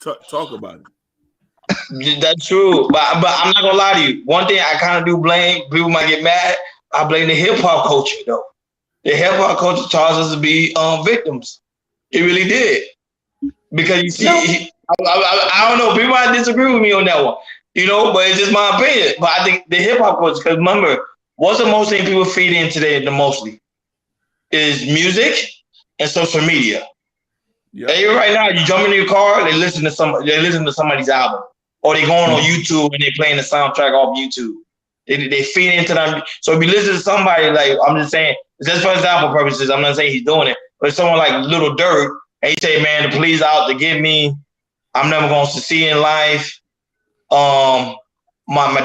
Talk about it. That's true. But I'm not going to lie to you. One thing I kind of do blame, people might get mad, I blame the hip hop culture, though. The hip hop culture taught us to be victims. It really did. Because you see, I don't know, people might disagree with me on that one, you know, but it's just my opinion. But I think the hip hop culture, because remember, what's the most thing people feed in today the mostly? Is music and social media. Yep. Hey, right now, you jump in your car, they listen to somebody's album. Or they going on YouTube and they playing the soundtrack off YouTube. They feed into them. So if you listen to somebody, like, I'm just saying, just for example purposes, I'm not saying he's doing it, but someone like Lil Durk, and he say, man, the police out to get me. I'm never going to succeed in life. My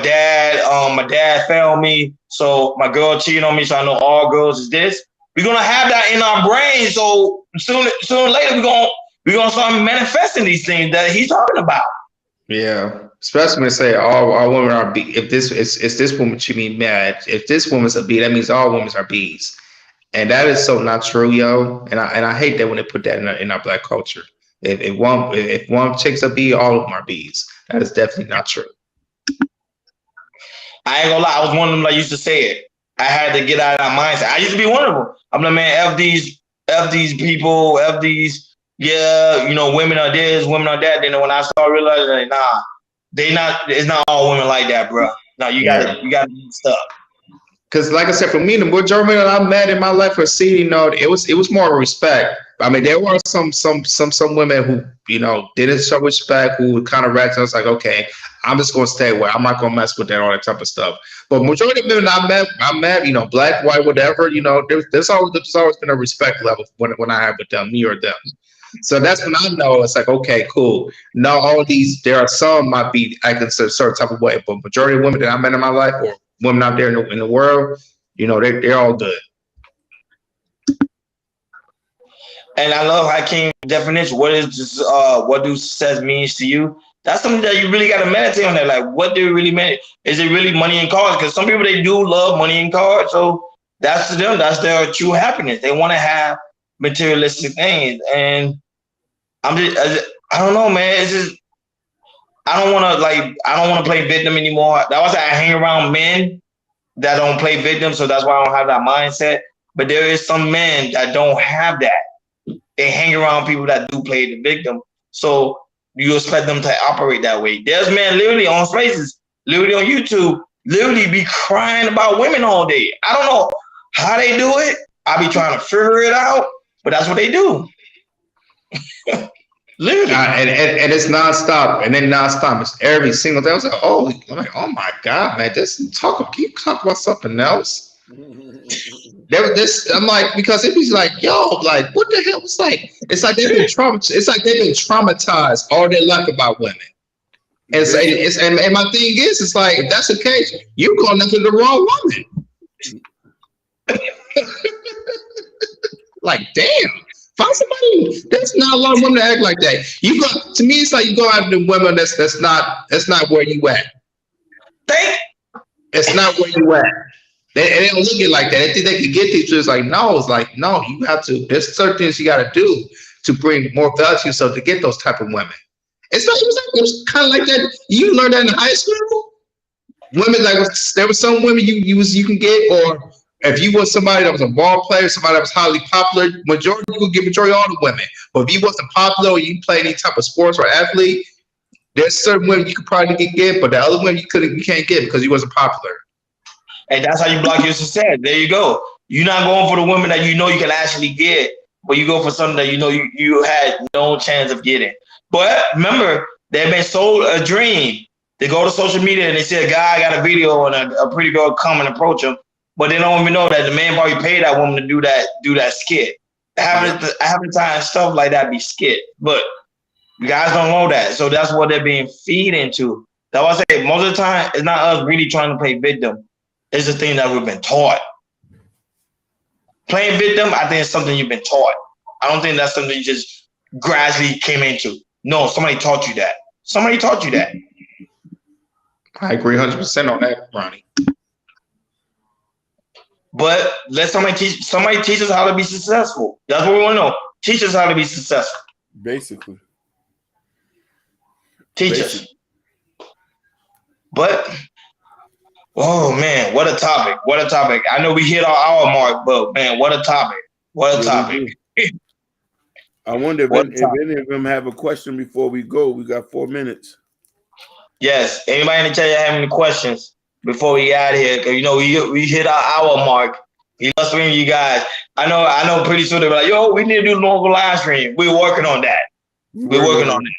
dad failed me. So my girl cheated on me. So I know all girls is this. We're going to have that in our brain. So sooner or later, we're going to start manifesting these things that he's talking about. Yeah. Especially when they say all women are B. If this woman should be mad. If this woman's a B, that means all women are Bs. And that is so not true, yo. And I hate that when they put that in our black culture. If one chick's a B, all of them are Bs. That is definitely not true. I ain't gonna lie, I was one of them that used to say it. I had to get out of that mindset. I used to be one of them. I'm like, man, F these people, F these, yeah, you know, women are this, women are that. Then when I started realizing, like, nah, it's not all women like that, bro. No, you gotta do stuff. Because, like I said, for me, the majority that I met in my life were seeing, you know, it was more of respect. I mean, there were some women who, you know, didn't show respect, who kind of reacted. I was like, okay, I'm just gonna stay away. I'm not gonna mess with that, all that type of stuff. But majority of women I met, you know, black, white, whatever, you know, there's always been a respect level when I have with them, me or them. So that's when I know it's like, okay, cool. Now all these, there are some might be acting a certain type of way, but majority of women that I met in my life, or women out there in the world, you know, they're all good. And I love Hakeem's definition. What do success means to you? That's something that you really got to meditate on. That, like, what do it really mean? Is it really money and cars? Because some people, they do love money and cars. So that's to them. That's their true happiness. They want to have materialistic things. And I don't know, man. It's just, I don't want to play victim anymore. That was I hang around men that don't play victim, so that's why I don't have that mindset. But there is some men that don't have that. They hang around people that do play the victim. So you expect them to operate that way. There's men literally on Spaces, literally on YouTube, literally be crying about women all day. I don't know how they do it. I be trying to figure it out, but that's what they do. Literally. And it's nonstop, and then nonstop. It's every single day. I was like, oh my God, man, can you talk about something else? There was this, I'm like, because it was like, yo, like, what the hell? It's like they've been traumatized all their life about women. And and my thing is, it's like, if that's the case, you going after the wrong woman. Like, damn. Find somebody. There's not a lot of women that act like that. You go to me, it's like you go out to women that's not where you at. It's not where you at. They don't look at it like that. They think they can get these. It's like, no, you have to. There's certain things you got to do to bring more value to yourself to get those type of women. It was kind of like that. You learned that in high school. Women there were some women you can get, or if you was somebody that was a ball player, somebody that was highly popular, majority you could get majority all the women. But if you wasn't popular or you played any type of sports or athlete, there's certain women you could probably get, but the other women you can't get because you wasn't popular. And that's how you block your success. There you go. You're not going for the women that you know you can actually get, but you go for something that you know you had no chance of getting. But remember, they've been sold a dream. They go to social media and they see a guy got a video and a pretty girl come and approach him, but they don't even know that the man probably paid that woman to do that skit. Having time stuff like that be skit, but you guys don't know that, so that's what they're being feed into. That's why I say most of the time it's not us really trying to play victim. It's the thing that we've been taught. Playing victim, I think it's something you've been taught. I don't think that's something you just gradually came into. No, somebody taught you that. Somebody taught you that. I agree 100% on that, Ronnie. But let somebody teach us how to be successful. That's what we want to know. Teach us how to be successful. Basically. Teach us. But oh man, what a topic. What a topic. I know we hit our hour mark, but man, what a topic. What a topic. I wonder if any of them have a question before we go. We got 4 minutes. Yes. Anybody in the chat have any questions before we get out of here? Because you know we hit our hour mark. We love streaming you guys. I know pretty soon they'll be like, yo, we need to do longer live stream. We're working on that. We're working on it.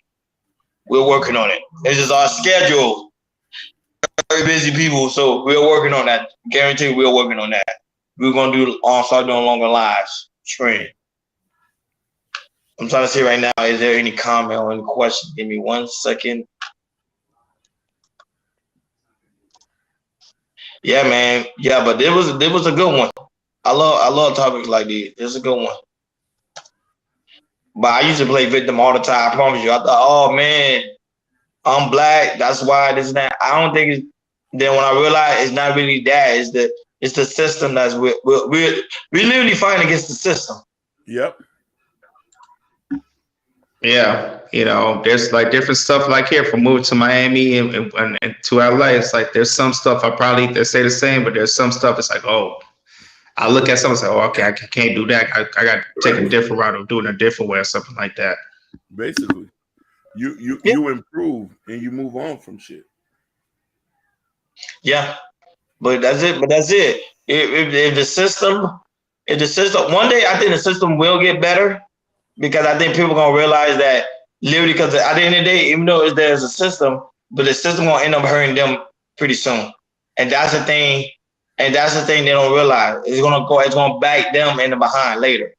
We're working on it. This is our schedule. Very busy people, so we're working on that. Guarantee we're working on that. We're gonna start doing longer lives stream. I'm trying to see right now. Is there any comment or any question? Give me 1 second. Yeah, man. Yeah, but there was a good one. I love topics like these. It's a good one. But I used to play victim all the time. I promise you. I thought, oh man, I'm black. That's why this and that. I don't think it's. Then when I realized it's not really that. It's the system that's we're literally fighting against the system. Yep. Yeah, there's like different stuff like here from moving to Miami and to LA. It's like there's some stuff they say the same, but there's some stuff it's like, oh, I look at something and say, oh, okay, I can't do that. I got to take a different route or do it a different way or something like that. Basically, you improve and you move on from shit. Yeah, but that's it. If the system, one day I think the system will get better. Because I think people are going to realize that literally, because at the end of the day, even though there's a system, but the system going to end up hurting them pretty soon. And that's the thing. And that's the thing they don't realize. It's going to back them in the behind later.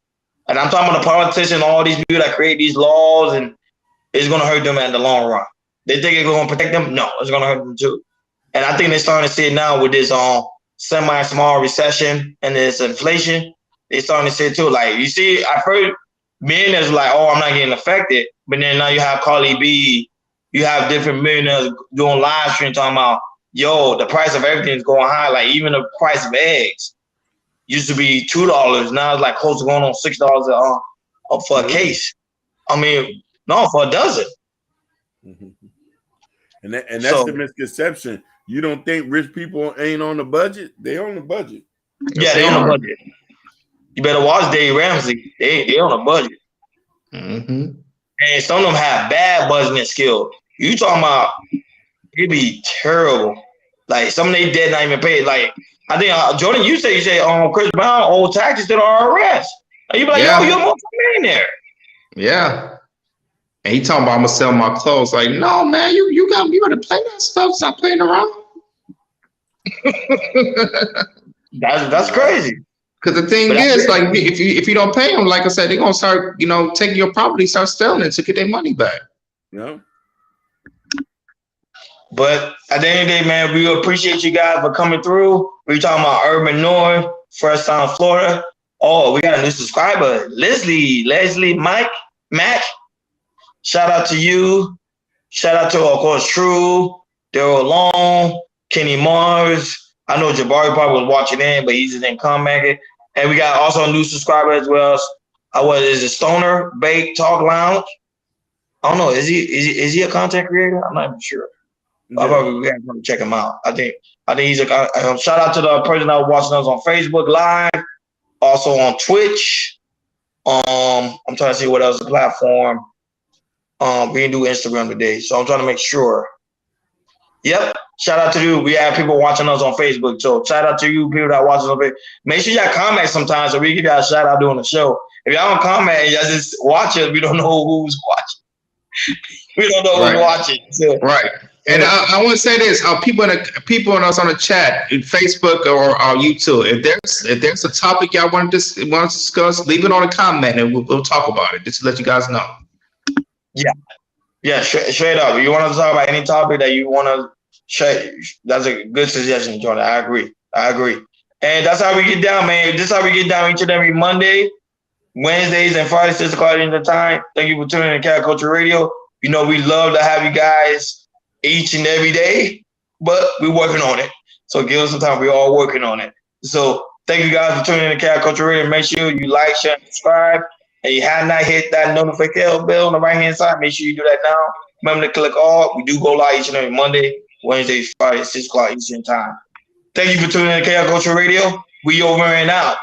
And I'm talking about the politicians, all these people that create these laws, and it's going to hurt them in the long run. They think it's going to protect them? No, it's going to hurt them too. And I think they're starting to see it now with this semi-small recession and this inflation. They're starting to see it too. Like, you see, I've heard millionaires like, oh, I'm not getting affected. But then now you have Carly B, you have different millionaires doing live stream talking about, yo, the price of everything is going high. Like even the price of eggs used to be $2. Now it's like close to going on $6 for a case. I mean, no, for a dozen. Mm-hmm. And that's the misconception. You don't think rich people ain't on the budget? They on the budget. Yeah, they on the budget. You better watch Dave Ramsey. They on a budget. Mm-hmm. And some of them have bad budgeting skills. You talking about it'd be terrible. Like some of they dead not even paid. Like I think Jordan, you say Chris Brown owe taxes to the IRS. And you be like, yo, you're a multi-millionaire. Yeah. And he talking about I'm gonna sell my clothes. Like, no, man, you gotta play that stuff. Stop playing around. That's crazy. Because the thing is, like, if you don't pay them, like I said, they're gonna start, taking your property, start selling it to get their money back. Yeah. But at the end of the day, man, we appreciate you guys for coming through. We're talking about Urban North, First time Florida. Oh, we got a new subscriber, Leslie, Mac. Shout out to you. Shout out to, of course, True, Daryl Long, Kenny Mars. I know Jabari probably was watching in, but he just didn't come back. And we got also a new subscriber as well. Is it Stoner Bake Talk Lounge? I don't know. Is he a content creator? I'm not even sure. Yeah. We have to check him out. I think he's a shout out to the person that was watching us on Facebook Live, also on Twitch. I'm trying to see what else the platform. We didn't do Instagram today, so I'm trying to make sure. Yep. Shout out to you. We have people watching us on Facebook, so shout out to you people that watch us on Facebook. Make sure y'all comment sometimes so we give y'all a shout out during the show. If y'all don't comment and y'all just watch it, we don't know who's watching. We don't know who's watching. So. Right. And I want to say this: people on us on the chat, in Facebook or YouTube. If there's a topic y'all want to discuss, leave it on a comment and we'll talk about it. Just to let you guys know. Yeah, straight up. If you want to talk about any topic that you want to share, that's a good suggestion, Jordan. I agree. And that's how we get down, man. This is how we get down each and every Monday, Wednesdays, and Fridays, 6 o'clock in the time. Thank you for tuning in to Cat Culture Radio. You know, we love to have you guys each and every day, but we're working on it. So give us some time. We're all working on it. So thank you guys for tuning in to Cat Culture Radio. Make sure you like, share, and subscribe. And you have not hit that notification bell on the right-hand side, make sure you do that now. Remember to click all. We do go live each and every Monday, Wednesday, Friday, 6 o'clock Eastern time. Thank you for tuning in to Cat Culture Radio. We over and out.